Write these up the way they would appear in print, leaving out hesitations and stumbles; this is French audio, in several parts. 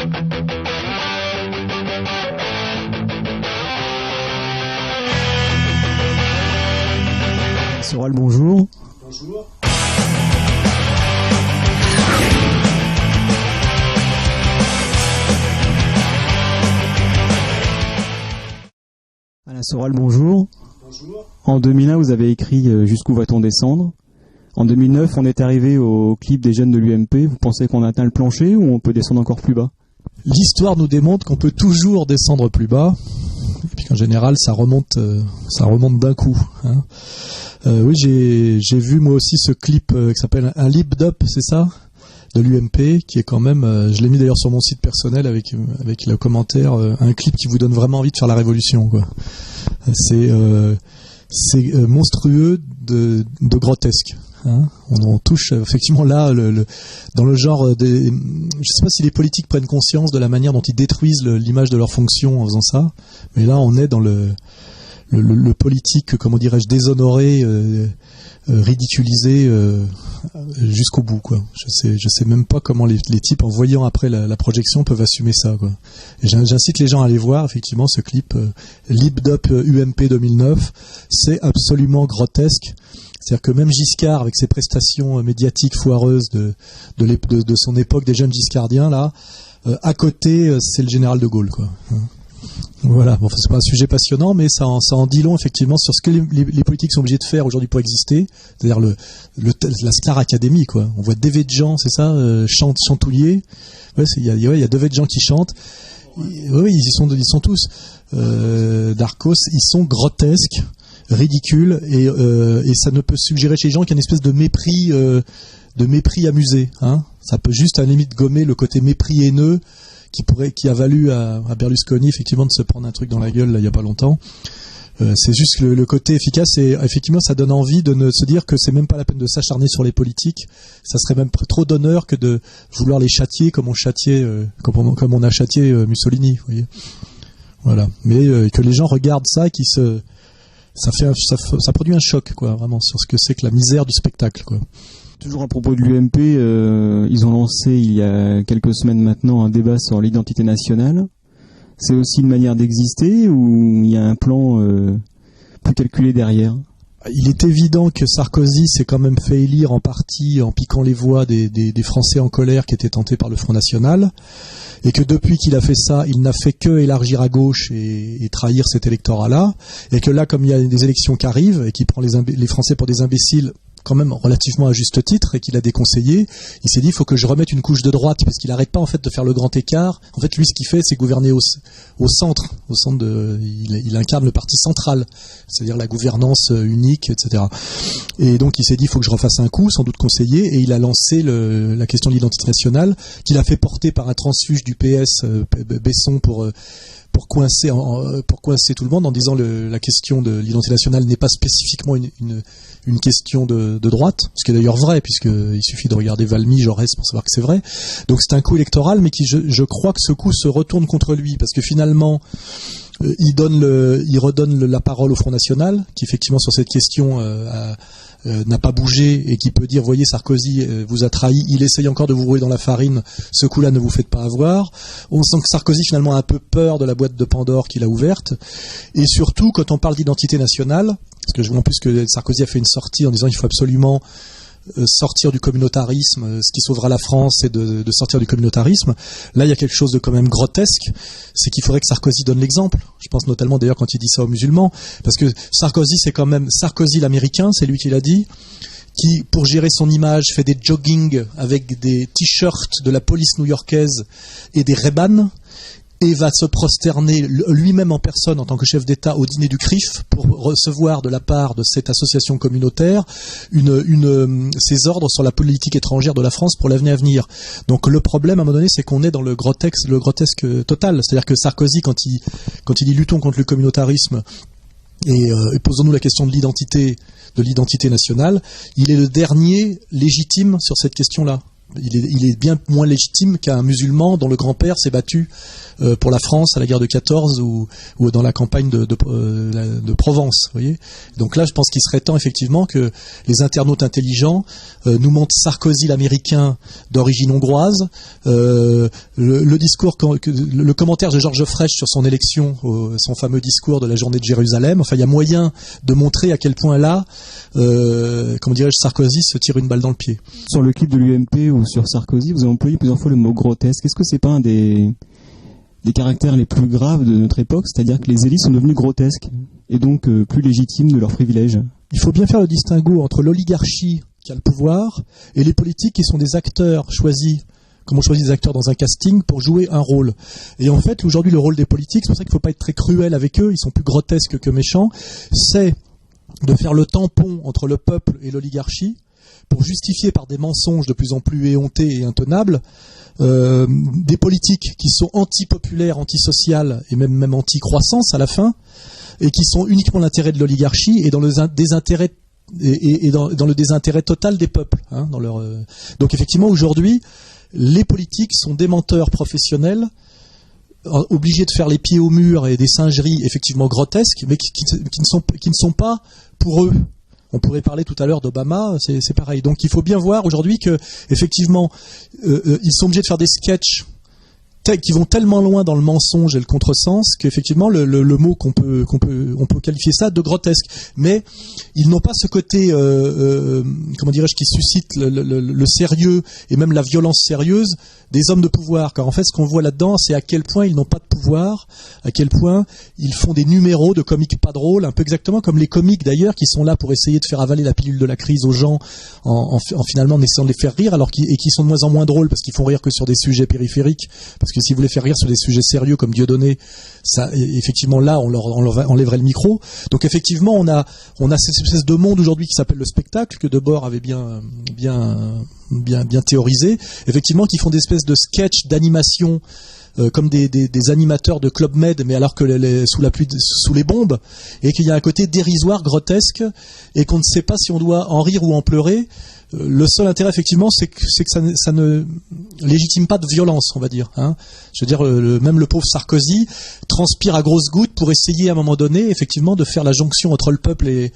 Soral, bonjour. Bonjour. Alain Soral, bonjour. Bonjour. En 2001, vous avez écrit « Jusqu'où va-t-on descendre ?» En 2009, on est arrivé au clip des jeunes de l'UMP. Vous pensez qu'on a atteint le plancher ou on peut descendre encore plus bas ? L'histoire nous démontre qu'on peut toujours descendre plus bas, et puis qu'en général, ça remonte d'un coup. Hein. Oui, j'ai vu moi aussi ce clip qui s'appelle un lip up, c'est ça, de l'UMP, qui est quand même, je l'ai mis d'ailleurs sur mon site personnel avec le commentaire, un clip qui vous donne vraiment envie de faire la révolution, quoi. C'est monstrueux de grotesque. Hein, on touche effectivement là dans le genre des. Je sais pas si les politiques prennent conscience de la manière dont ils détruisent l'image de leur fonction en faisant ça, mais là on est dans le politique, comment dirais-je, déshonoré, ridiculisé jusqu'au bout, quoi. Je sais même pas comment les types, en voyant après la projection, peuvent assumer ça, quoi. Et j'incite les gens à aller voir effectivement ce clip Lip Up UMP 2009. C'est absolument grotesque. C'est-à-dire que même Giscard, avec ses prestations médiatiques foireuses de son époque, des jeunes giscardiens, là, à côté, c'est le général de Gaulle, quoi. Voilà, bon, c'est pas un sujet passionnant, mais ça en dit long, effectivement, sur ce que les politiques sont obligés de faire aujourd'hui pour exister, c'est-à-dire la Star Academy, quoi. On voit David Jean, c'est ça, chantouiller. Ouais, il y a David Jean qui chante. Oui, ils sont tous. Darcos, ils sont grotesques, ridicules, et ça ne peut suggérer chez les gens qu'une espèce de mépris amusé, hein. Ça peut juste à la limite gommer le côté mépris haineux qui a valu à Berlusconi effectivement de se prendre un truc dans la gueule là il y a pas longtemps. C'est juste le côté efficace, et effectivement ça donne envie de se dire que c'est même pas la peine de s'acharner sur les politiques. Ça serait même trop d'honneur que de vouloir les châtier comme on comme on a châtié Mussolini, vous voyez. Voilà, mais que les gens regardent ça et ça produit un choc, quoi, vraiment, sur ce que c'est que la misère du spectacle, quoi. Toujours à propos de l'UMP, ils ont lancé il y a quelques semaines maintenant un débat sur l'identité nationale. C'est aussi une manière d'exister ou il y a un plan plus calculé derrière ? Il est évident que Sarkozy s'est quand même fait élire en partie en piquant les voix des Français en colère qui étaient tentés par le Front National, et que depuis qu'il a fait ça, il n'a fait que élargir à gauche et trahir cet électorat-là, et que là, comme il y a des élections qui arrivent et qu'il prend les Français pour des imbéciles, quand même relativement à juste titre, et qu'il a déconseillé, il s'est dit il faut que je remette une couche de droite, parce qu'il n'arrête pas en fait de faire le grand écart. En fait, lui, ce qu'il fait, c'est gouverner au centre il incarne le parti central, c'est-à-dire la gouvernance unique, etc. Et donc il s'est dit il faut que je refasse un coup, sans doute conseillé, et il a lancé la question de l'identité nationale, qu'il a fait porter par un transfuge du PS, Besson, pour coincer tout le monde, en disant la question de l'identité nationale n'est pas spécifiquement une question de droite, ce qui est d'ailleurs vrai, puisqu'il suffit de regarder Valmy, Jaurès pour savoir que c'est vrai. Donc c'est un coup électoral, mais qui je crois que ce coup se retourne contre lui, parce que finalement il redonne la parole au Front National, qui effectivement sur cette question n'a pas bougé, et qui peut dire voyez, Sarkozy vous a trahi, il essaye encore de vous rouler dans la farine, ce coup-là ne vous faites pas avoir. On sent que Sarkozy finalement a un peu peur de la boîte de Pandore qu'il a ouverte, et surtout quand on parle d'identité nationale, parce que je vois en plus que Sarkozy a fait une sortie en disant il faut absolument sortir du communautarisme, ce qui sauvera la France, c'est de sortir du communautarisme. Là il y a quelque chose de quand même grotesque, c'est qu'il faudrait que Sarkozy donne l'exemple. Je pense notamment d'ailleurs quand il dit ça aux musulmans, parce que Sarkozy, c'est quand même Sarkozy l'américain, c'est lui qui l'a dit, qui pour gérer son image fait des jogging avec des t-shirts de la police new-yorkaise et des Ray-Ban, et va se prosterner lui-même en personne en tant que chef d'État au dîner du CRIF pour recevoir de la part de cette association communautaire ses ordres sur la politique étrangère de la France pour l'avenir à venir. Donc le problème à un moment donné, c'est qu'on est dans le grotesque total. C'est-à-dire que Sarkozy, quand il dit luttons contre le communautarisme et posons-nous la question de l'identité nationale, il est le dernier légitime sur cette question-là. il est bien moins légitime qu'un musulman dont le grand-père s'est battu pour la France à la guerre de 14 ou dans la campagne de Provence, vous voyez. Donc là, je pense qu'il serait temps effectivement que les internautes intelligents nous montrent Sarkozy l'américain d'origine hongroise, le commentaire de Georges Frêche sur son élection, son fameux discours de la journée de Jérusalem. Enfin, il y a moyen de montrer à quel point là, comment dirais-je, Sarkozy se tire une balle dans le pied. Sur le clip de l'UMP ou sur Sarkozy, vous avez employé plusieurs fois le mot grotesque. Est-ce que c'est pas un des caractères les plus graves de notre époque, c'est-à-dire que les élites sont devenues grotesques et donc plus légitimes de leurs privilèges? Il faut bien faire le distinguo entre l'oligarchie qui a le pouvoir et les politiques qui sont des acteurs choisis, comme on choisit des acteurs dans un casting pour jouer un rôle. Et en fait, aujourd'hui, le rôle des politiques, c'est pour ça qu'il ne faut pas être très cruel avec eux, ils sont plus grotesques que méchants, c'est de faire le tampon entre le peuple et l'oligarchie pour justifier par des mensonges de plus en plus éhontés et intenables des politiques qui sont anti-populaires, antisociales et même anti-croissance à la fin, et qui sont uniquement l'intérêt de l'oligarchie et dans le désintérêt dans le désintérêt total des peuples. Hein, Donc effectivement, aujourd'hui, les politiques sont des menteurs professionnels, obligés de faire les pieds au mur et des singeries effectivement grotesques, mais qui ne sont pas pour eux. On pourrait parler tout à l'heure d'Obama, c'est pareil. Donc il faut bien voir aujourd'hui que effectivement ils sont obligés de faire des sketchs qui vont tellement loin dans le mensonge et le contresens qu'effectivement le mot on peut qualifier ça de grotesque. Mais ils n'ont pas ce côté comment dirais-je qui suscite le sérieux et même la violence sérieuse des hommes de pouvoir. Car en fait ce qu'on voit là-dedans c'est à quel point ils n'ont pas de pouvoir, à quel point ils font des numéros de comiques pas drôles, un peu exactement comme les comiques d'ailleurs qui sont là pour essayer de faire avaler la pilule de la crise aux gens en finalement en essayant de les faire rire et qui sont de moins en moins drôles parce qu'ils font rire que sur des sujets périphériques. Parce que si vous voulez faire rire sur des sujets sérieux comme Dieudonné, ça, effectivement, là, on leur enlèverait le micro. Donc, effectivement, on a cette espèce de monde aujourd'hui qui s'appelle le spectacle, que Debord avait bien théorisé. Effectivement, qui font des espèces de sketchs d'animation, comme des animateurs de Club Med, mais alors que sous la pluie, sous les bombes, et qu'il y a un côté dérisoire, grotesque, et qu'on ne sait pas si on doit en rire ou en pleurer. Le seul intérêt, effectivement, c'est que ça ne légitime pas de violence, on va dire. Hein. Je veux dire, même le pauvre Sarkozy transpire à grosses gouttes pour essayer, à un moment donné, effectivement, de faire la jonction entre le peuple et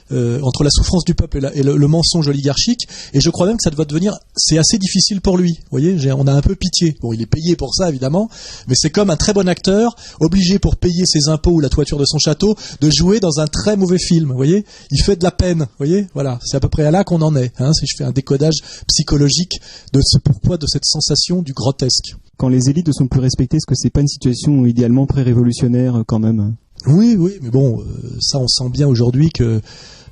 entre la souffrance du peuple et le mensonge oligarchique. Et je crois même que ça va devenir, c'est assez difficile pour lui. Vous voyez, on a un peu pitié. Bon, il est payé pour ça, évidemment, mais c'est comme un très bon acteur, obligé pour payer ses impôts ou la toiture de son château, de jouer dans un très mauvais film. Vous voyez, il fait de la peine. Vous voyez, voilà, c'est à peu près à là qu'on en est. Hein, si je fais un décodage psychologique de ce pourquoi de cette sensation du grotesque. Quand les élites ne sont plus respectées, est-ce que c'est pas une situation idéalement pré-révolutionnaire quand même? Oui, mais bon, ça on sent bien aujourd'hui que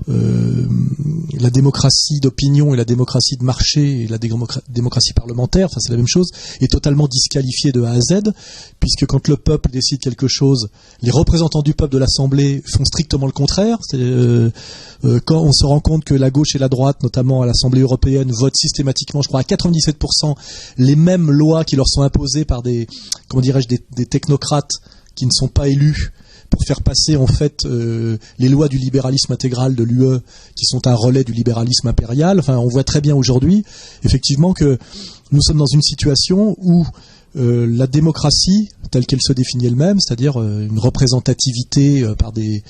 la démocratie d'opinion et la démocratie de marché et la démocratie parlementaire, enfin c'est la même chose, est totalement disqualifiée de A à Z, puisque quand le peuple décide quelque chose, les représentants du peuple de l'Assemblée font strictement le contraire. Quand on se rend compte que la gauche et la droite, notamment à l'Assemblée européenne, votent systématiquement, je crois à 97%, les mêmes lois qui leur sont imposées par des technocrates qui ne sont pas élus, pour faire passer en fait les lois du libéralisme intégral de l'UE qui sont un relais du libéralisme impérial. Enfin, on voit très bien aujourd'hui, effectivement, que nous sommes dans une situation où la démocratie, telle qu'elle se définit elle-même, c'est-à-dire une représentativité par des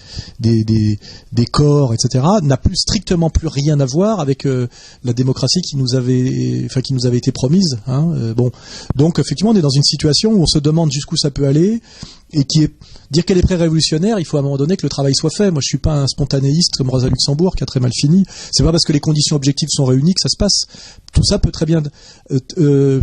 corps, etc., n'a strictement plus rien à voir avec la démocratie qui nous avait été promise. Hein, donc effectivement, on est dans une situation où on se demande jusqu'où ça peut aller, et dire qu'elle est pré-révolutionnaire, il faut à un moment donner que le travail soit fait. Moi, je suis pas un spontanéiste comme Rosa Luxembourg qui a très mal fini. C'est pas parce que les conditions objectives sont réunies que ça se passe. Tout ça peut très bien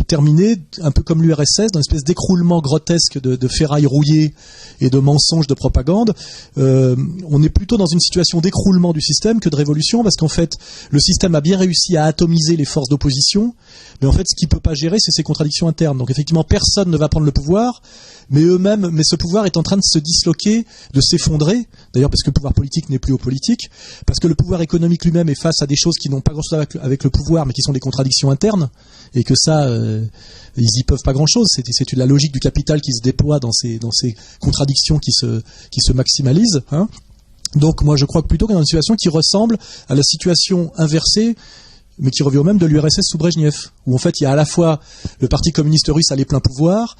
terminer un peu comme l'URSS, dans une espèce d'écroulement grotesque de ferrailles rouillées et de mensonges de propagande. On est plutôt dans une situation d'écroulement du système que de révolution, parce qu'en fait, le système a bien réussi à atomiser les forces d'opposition, mais en fait, ce qu'il peut pas gérer, c'est ses contradictions internes. Donc effectivement, personne ne va prendre le pouvoir, mais ce pouvoir est en train de se disloquer, de s'effondrer, d'ailleurs parce que le pouvoir politique n'est plus au politique, parce que le pouvoir économique lui-même est face à des choses qui n'ont pas grand-chose avec le pouvoir, mais qui sont des contradictions internes, et que ça, ils y peuvent pas grand-chose. C'est la logique du capital qui se déploie dans ces contradictions qui se maximalisent. Hein. Donc moi je crois que plutôt qu'on est dans une situation qui ressemble à la situation inversée mais qui revient au même de l'URSS sous Brejnev, où en fait il y a à la fois le Parti communiste russe a les pleins pouvoirs,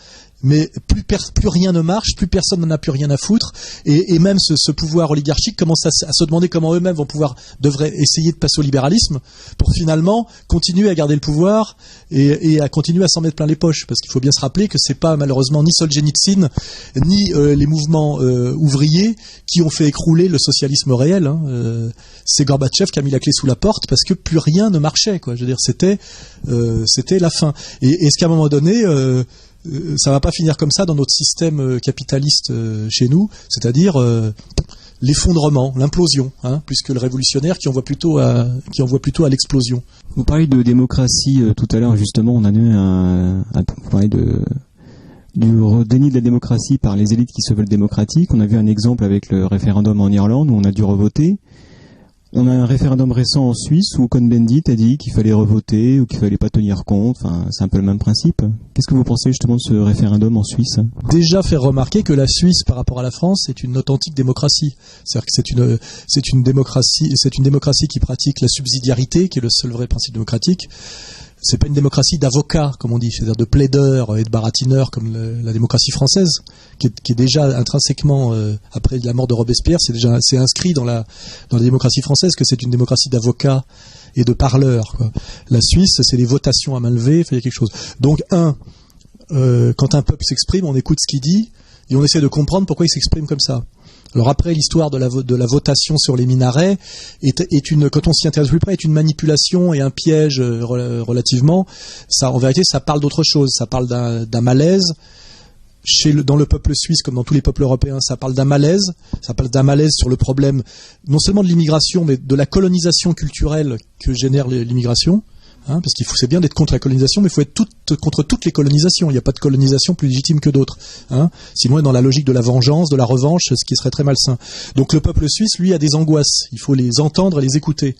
mais plus rien ne marche, plus personne n'en a plus rien à foutre, et même ce pouvoir oligarchique commence à se demander comment eux-mêmes devraient essayer de passer au libéralisme pour finalement continuer à garder le pouvoir et à continuer à s'en mettre plein les poches, parce qu'il faut bien se rappeler que c'est pas malheureusement ni Solzhenitsyn ni les mouvements ouvriers qui ont fait écrouler le socialisme réel. C'est Gorbatchev qui a mis la clé sous la porte parce que plus rien ne marchait, quoi. Je veux dire, c'était la fin. Et est-ce qu'à un moment donné ça va pas finir comme ça dans notre système capitaliste chez nous, c'est-à-dire l'effondrement, l'implosion, plus que le révolutionnaire qui envoie plutôt à l'explosion. Vous parlez de démocratie tout à l'heure, justement, on a eu vous parlez du déni de la démocratie par les élites qui se veulent démocratiques. On a vu un exemple avec le référendum en Irlande où on a dû revoter. On a un référendum récent en Suisse où Cohn-Bendit a dit qu'il fallait revoter ou qu'il fallait pas tenir compte. Enfin, c'est un peu le même principe. Qu'est-ce que vous pensez justement de ce référendum en Suisse ? Déjà faire remarquer que la Suisse, par rapport à la France, c'est une authentique démocratie. C'est-à-dire que c'est une démocratie qui pratique la subsidiarité, qui est le seul vrai principe démocratique. C'est pas une démocratie d'avocats, comme on dit, c'est-à-dire de plaideurs et de baratineurs comme la démocratie française, qui est déjà intrinsèquement, après la mort de Robespierre, c'est inscrit dans la démocratie française que c'est une démocratie d'avocats et de parleurs, quoi. La Suisse, c'est des votations à main levée, il y a quelque chose. Donc, quand un peuple s'exprime, on écoute ce qu'il dit et on essaie de comprendre pourquoi il s'exprime comme ça. Alors après, l'histoire de la votation sur les minarets quand on s'y intéresse plus près, est une manipulation et un piège relativement. Ça, en vérité, ça parle d'autre chose. Ça parle d'un malaise. Dans le peuple suisse, comme dans tous les peuples européens, ça parle d'un malaise. Ça parle d'un malaise sur le problème, non seulement de l'immigration, mais de la colonisation culturelle que génère l'immigration. Parce c'est bien d'être contre la colonisation, mais il faut être contre toutes les colonisations. Il n'y a pas de colonisation plus légitime que d'autres. Sinon, on est dans la logique de la vengeance, de la revanche, ce qui serait très malsain. Donc le peuple suisse, lui, a des angoisses. Il faut les entendre et les écouter.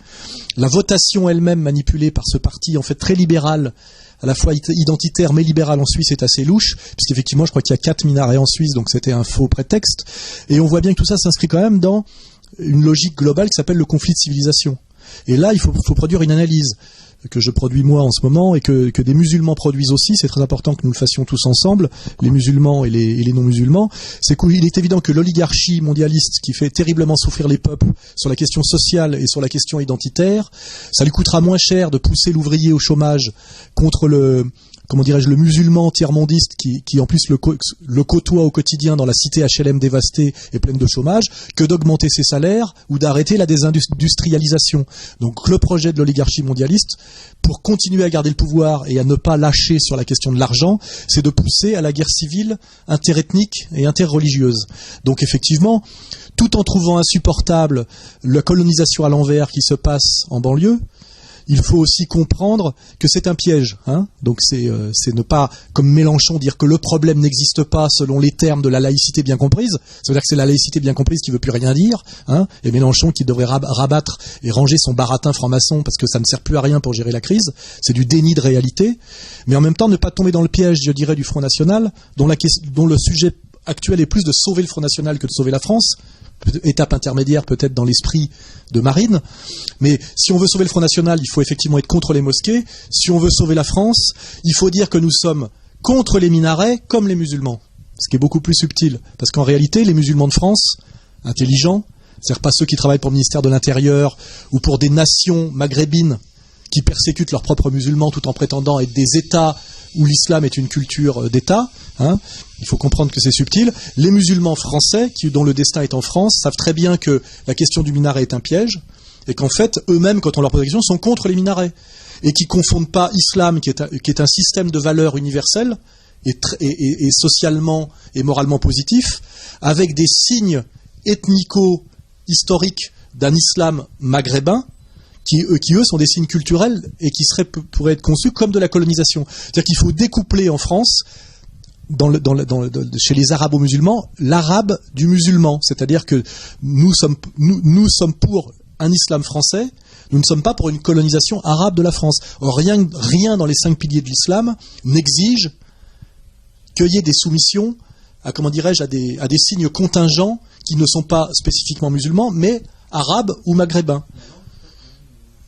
La votation elle-même manipulée par ce parti, en fait, très libéral, à la fois identitaire mais libéral en Suisse, est assez louche, puisqu'effectivement, je crois qu'il y a 4 minarets en Suisse, donc c'était un faux prétexte. Et on voit bien que tout ça s'inscrit quand même dans une logique globale qui s'appelle le conflit de civilisation. Et là, il faut produire une analyse que je produis moi en ce moment et que des musulmans produisent aussi. C'est très important que nous le fassions tous ensemble, les musulmans et les non-musulmans. C'est qu'il est évident que l'oligarchie mondialiste qui fait terriblement souffrir les peuples sur la question sociale et sur la question identitaire, ça lui coûtera moins cher de pousser l'ouvrier au chômage contre le musulman tiers-mondiste qui en plus le côtoie au quotidien dans la cité HLM dévastée et pleine de chômage, que d'augmenter ses salaires ou d'arrêter la désindustrialisation. Donc le projet de l'oligarchie mondialiste, pour continuer à garder le pouvoir et à ne pas lâcher sur la question de l'argent, c'est de pousser à la guerre civile interethnique et interreligieuse. Donc effectivement, tout en trouvant insupportable la colonisation à l'envers qui se passe en banlieue, il faut aussi comprendre que c'est un piège. Donc c'est ne pas, comme Mélenchon, dire que le problème n'existe pas selon les termes de la laïcité bien comprise. Ça veut dire que c'est la laïcité bien comprise qui veut plus rien dire. Et Mélenchon qui devrait rabattre et ranger son baratin franc-maçon parce que ça ne sert plus à rien pour gérer la crise. C'est du déni de réalité. Mais en même temps, ne pas tomber dans le piège, je dirais, du Front National, dont le sujet actuel est plus de sauver le Front National que de sauver la France. Étape intermédiaire peut-être dans l'esprit de Marine, mais si on veut sauver le Front National, il faut effectivement être contre les mosquées. Si on veut sauver la France, il faut dire que nous sommes contre les minarets comme les musulmans, ce qui est beaucoup plus subtil, parce qu'en réalité, les musulmans de France, intelligents, c'est-à-dire pas ceux qui travaillent pour le ministère de l'Intérieur ou pour des nations maghrébines qui persécutent leurs propres musulmans tout en prétendant être des États où l'islam est une culture d'État. Il faut comprendre que c'est subtil. Les musulmans français, dont le destin est en France, savent très bien que la question du minaret est un piège, et qu'en fait, eux-mêmes, quand on leur pose la question, sont contre les minarets, et qui ne confondent pas islam, qui est un système de valeurs universelles, et socialement et moralement positif, avec des signes ethnico-historiques d'un islam maghrébin, qui eux sont des signes culturels et qui pourraient être conçus comme de la colonisation. C'est-à-dire qu'il faut découpler en France, chez les arabo-musulmans, l'arabe du musulman. C'est-à-dire que nous sommes pour un islam français, nous ne sommes pas pour une colonisation arabe de la France. Or, rien dans les 5 piliers de l'islam n'exige qu'il y ait des soumissions à des signes contingents qui ne sont pas spécifiquement musulmans, mais arabes ou maghrébins.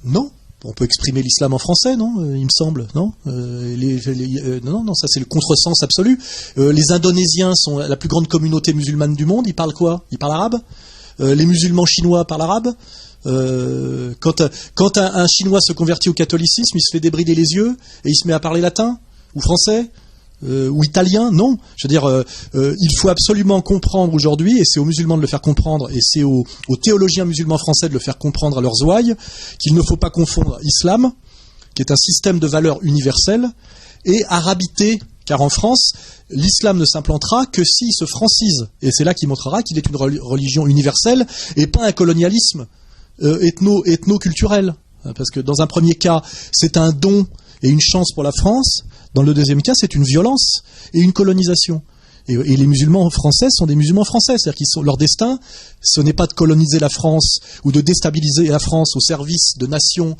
Non, On peut exprimer l'islam en français, non ? Il me semble, non ? Non, ça c'est le contresens absolu. Les Indonésiens sont la plus grande communauté musulmane du monde. Ils parlent quoi ? Ils parlent arabe ? Les musulmans chinois parlent arabe ? Quand un Chinois se convertit au catholicisme, il se fait débrider les yeux et il se met à parler latin ou français ou italien. Non, je veux dire, il faut absolument comprendre aujourd'hui, et c'est aux musulmans de le faire comprendre, et c'est aux théologiens musulmans français de le faire comprendre à leurs ouailles, qu'il ne faut pas confondre islam, qui est un système de valeurs universelles, et arabité, car en France, l'islam ne s'implantera que s'il se francise, et c'est là qu'il montrera qu'il est une religion universelle, et pas un colonialisme ethno-culturel. Parce que dans un premier cas, c'est un don et une chance pour la France. Dans le deuxième cas, c'est une violence et une colonisation. Et les musulmans français sont des musulmans français. C'est-à-dire qu'ils sont, leur destin, ce n'est pas de coloniser la France ou de déstabiliser la France au service de nations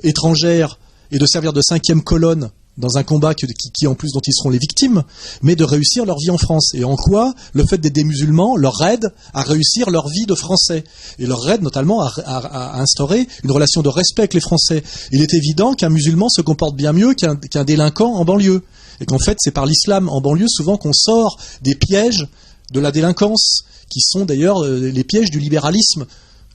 étrangères et de servir de cinquième colonne dans un combat qui en plus dont ils seront les victimes, mais de réussir leur vie en France. Et en quoi le fait d'être des musulmans leur aide à réussir leur vie de Français, et leur aide notamment à instaurer une relation de respect avec les Français. Il est évident qu'un musulman se comporte bien mieux qu'un délinquant en banlieue, et qu'en fait c'est par l'islam en banlieue souvent qu'on sort des pièges de la délinquance, qui sont d'ailleurs les pièges du libéralisme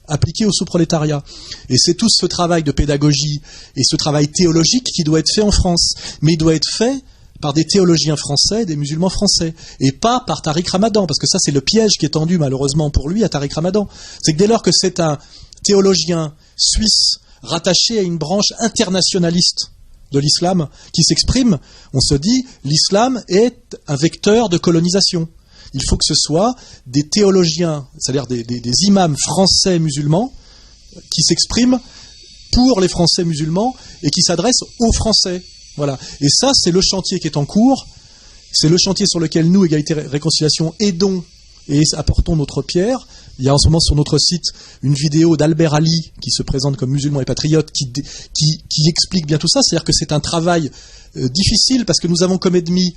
appliqué au sous-prolétariat. Et c'est tout ce travail de pédagogie et ce travail théologique qui doit être fait en France. Mais il doit être fait par des théologiens français, des musulmans français, et pas par Tariq Ramadan, parce que ça c'est le piège qui est tendu malheureusement pour lui à Tariq Ramadan. C'est que dès lors que c'est un théologien suisse rattaché à une branche internationaliste de l'islam qui s'exprime, on se dit l'islam est un vecteur de colonisation. Il faut que ce soit des théologiens, c'est-à-dire des imams français musulmans qui s'expriment pour les Français musulmans et qui s'adressent aux Français. Voilà. Et ça, c'est le chantier qui est en cours. C'est le chantier sur lequel nous, Égalité Réconciliation, aidons et apportons notre pierre. Il y a en ce moment sur notre site une vidéo d'Albert Ali qui se présente comme musulman et patriote qui explique bien tout ça. C'est-à-dire que c'est un travail difficile parce que nous avons comme ennemi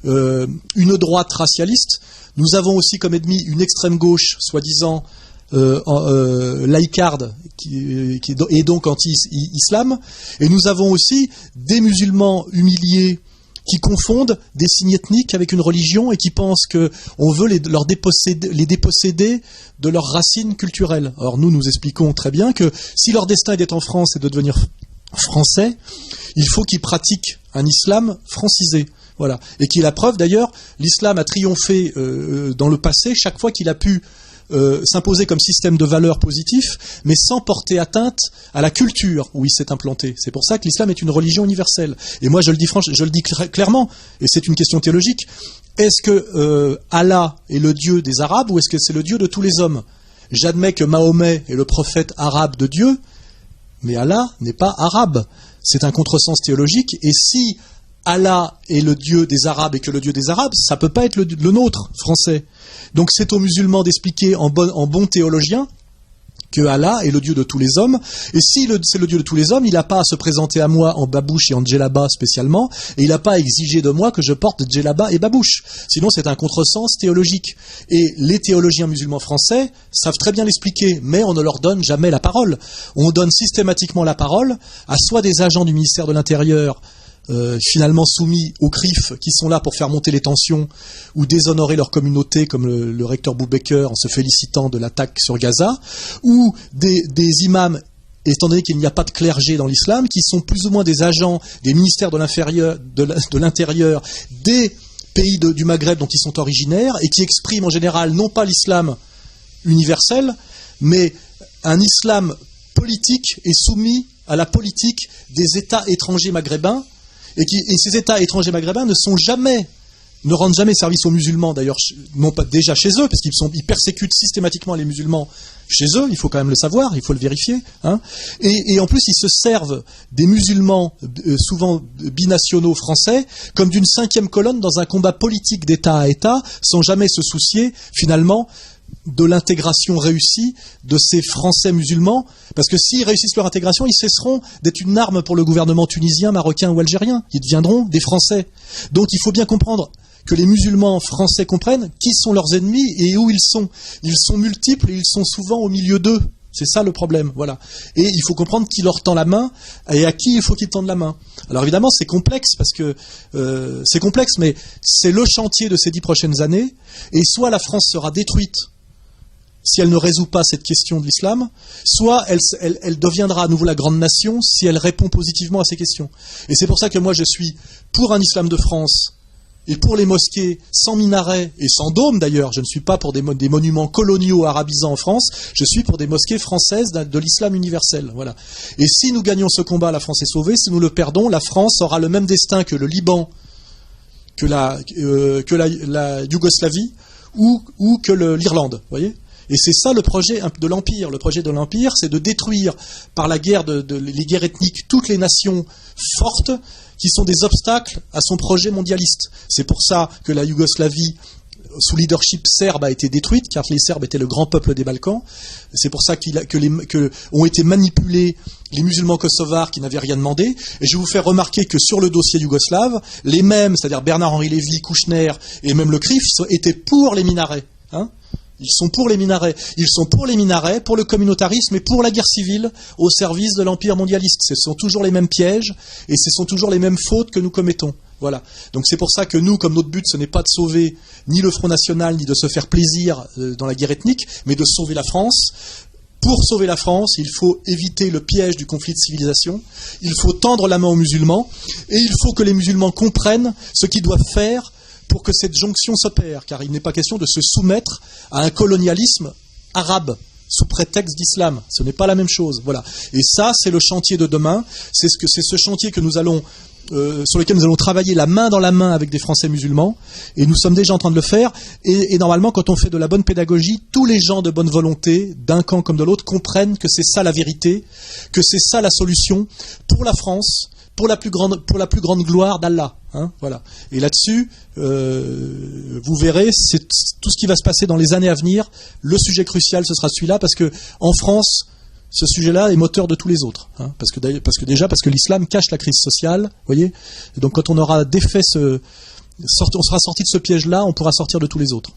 une droite racialiste, nous avons aussi comme ennemi une extrême gauche, soi-disant laïcarde, qui est donc anti-islam, et nous avons aussi des musulmans humiliés qui confondent des signes ethniques avec une religion et qui pensent qu'on veut les déposséder de leurs racines culturelles. Or nous expliquons très bien que si leur destin est d'être en France et de devenir français, il faut qu'ils pratiquent un islam francisé. Voilà. Et qui est la preuve d'ailleurs, l'islam a triomphé dans le passé chaque fois qu'il a pu s'imposer comme système de valeurs positif, mais sans porter atteinte à la culture où il s'est implanté. C'est pour ça que l'islam est une religion universelle. Et moi je le dis clairement, et c'est une question théologique, est-ce que Allah est le Dieu des Arabes ou est-ce que c'est le Dieu de tous les hommes ? J'admets que Mahomet est le prophète arabe de Dieu, mais Allah n'est pas arabe. C'est un contresens théologique, et si Allah est le Dieu des Arabes et que le Dieu des Arabes, ça ne peut pas être le nôtre, français. Donc c'est aux musulmans d'expliquer en bon théologien que Allah est le Dieu de tous les hommes. Et si c'est le Dieu de tous les hommes, il n'a pas à se présenter à moi en babouche et en djellaba spécialement, et il n'a pas à exiger de moi que je porte djellaba et babouche. Sinon c'est un contresens théologique. Et les théologiens musulmans français savent très bien l'expliquer, mais on ne leur donne jamais la parole. On donne systématiquement la parole à soit des agents du ministère de l'Intérieur, finalement soumis aux CRIF qui sont là pour faire monter les tensions ou déshonorer leur communauté comme le recteur Boubaker en se félicitant de l'attaque sur Gaza, ou des imams, étant donné qu'il n'y a pas de clergé dans l'islam, qui sont plus ou moins des agents des ministères de l'Intérieur des pays du Maghreb dont ils sont originaires et qui expriment en général non pas l'islam universel mais un islam politique et soumis à la politique des États étrangers maghrébins. Et ces États étrangers maghrébins ne rendent jamais service aux musulmans, d'ailleurs, non pas déjà chez eux, parce qu'ils persécutent systématiquement les musulmans chez eux, il faut quand même le savoir, il faut le vérifier. Hein. Et en plus, ils se servent des musulmans, souvent binationaux français, comme d'une cinquième colonne dans un combat politique d'État à État, sans jamais se soucier, finalement, de l'intégration réussie de ces Français musulmans, parce que s'ils réussissent leur intégration, ils cesseront d'être une arme pour le gouvernement tunisien, marocain ou algérien. Ils deviendront des Français. Donc il faut bien comprendre que les musulmans français comprennent qui sont leurs ennemis et où ils sont. Ils sont multiples et ils sont souvent au milieu d'eux. C'est ça le problème, voilà. Et il faut comprendre qui leur tend la main et à qui il faut qu'ils tendent la main. Alors évidemment, c'est complexe mais c'est le chantier de ces 10 prochaines années. Et soit la France sera détruite si elle ne résout pas cette question de l'islam, soit elle deviendra à nouveau la grande nation si elle répond positivement à ces questions. Et c'est pour ça que moi je suis pour un islam de France et pour les mosquées sans minaret et sans dôme d'ailleurs. Je ne suis pas pour des monuments coloniaux arabisants en France, je suis pour des mosquées françaises de l'islam universel. Voilà. Et si nous gagnons ce combat, la France est sauvée. Si nous le perdons, la France aura le même destin que le Liban, que la Yougoslavie ou que l'Irlande. Voyez ? Et c'est ça le projet de l'Empire. Le projet de l'Empire, c'est de détruire par la guerre les guerres ethniques toutes les nations fortes qui sont des obstacles à son projet mondialiste. C'est pour ça que la Yougoslavie, sous leadership serbe, a été détruite, car les Serbes étaient le grand peuple des Balkans. C'est pour ça que ont été manipulés les musulmans kosovars qui n'avaient rien demandé. Et je vais vous faire remarquer que sur le dossier yougoslave, les mêmes, c'est-à-dire Bernard-Henri Lévy, Kouchner et même le CRIF, étaient pour les minarets. Ils sont pour les minarets. Ils sont pour les minarets, pour le communautarisme et pour la guerre civile au service de l'empire mondialiste. Ce sont toujours les mêmes pièges et ce sont toujours les mêmes fautes que nous commettons. Voilà. Donc c'est pour ça que nous, comme notre but, ce n'est pas de sauver ni le Front National, ni de se faire plaisir dans la guerre ethnique, mais de sauver la France. Pour sauver la France, il faut éviter le piège du conflit de civilisation, il faut tendre la main aux musulmans, et il faut que les musulmans comprennent ce qu'ils doivent faire pour que cette jonction s'opère, car il n'est pas question de se soumettre à un colonialisme arabe sous prétexte d'islam. Ce n'est pas la même chose. Voilà. Et ça, c'est le chantier de demain. C'est ce chantier que nous allons, sur lequel nous allons travailler la main dans la main avec des Français musulmans. Et nous sommes déjà en train de le faire. Et normalement, quand on fait de la bonne pédagogie, tous les gens de bonne volonté, d'un camp comme de l'autre, comprennent que c'est ça la vérité, que c'est ça la solution pour la France, pour la plus grande gloire d'Allah. Voilà. Et là-dessus, vous verrez, c'est tout ce qui va se passer dans les années à venir. Le sujet crucial, ce sera celui-là, parce que en France, ce sujet-là est moteur de tous les autres. Parce que l'islam cache la crise sociale, voyez. Et donc, quand on aura défait on sera sorti de ce piège-là, on pourra sortir de tous les autres.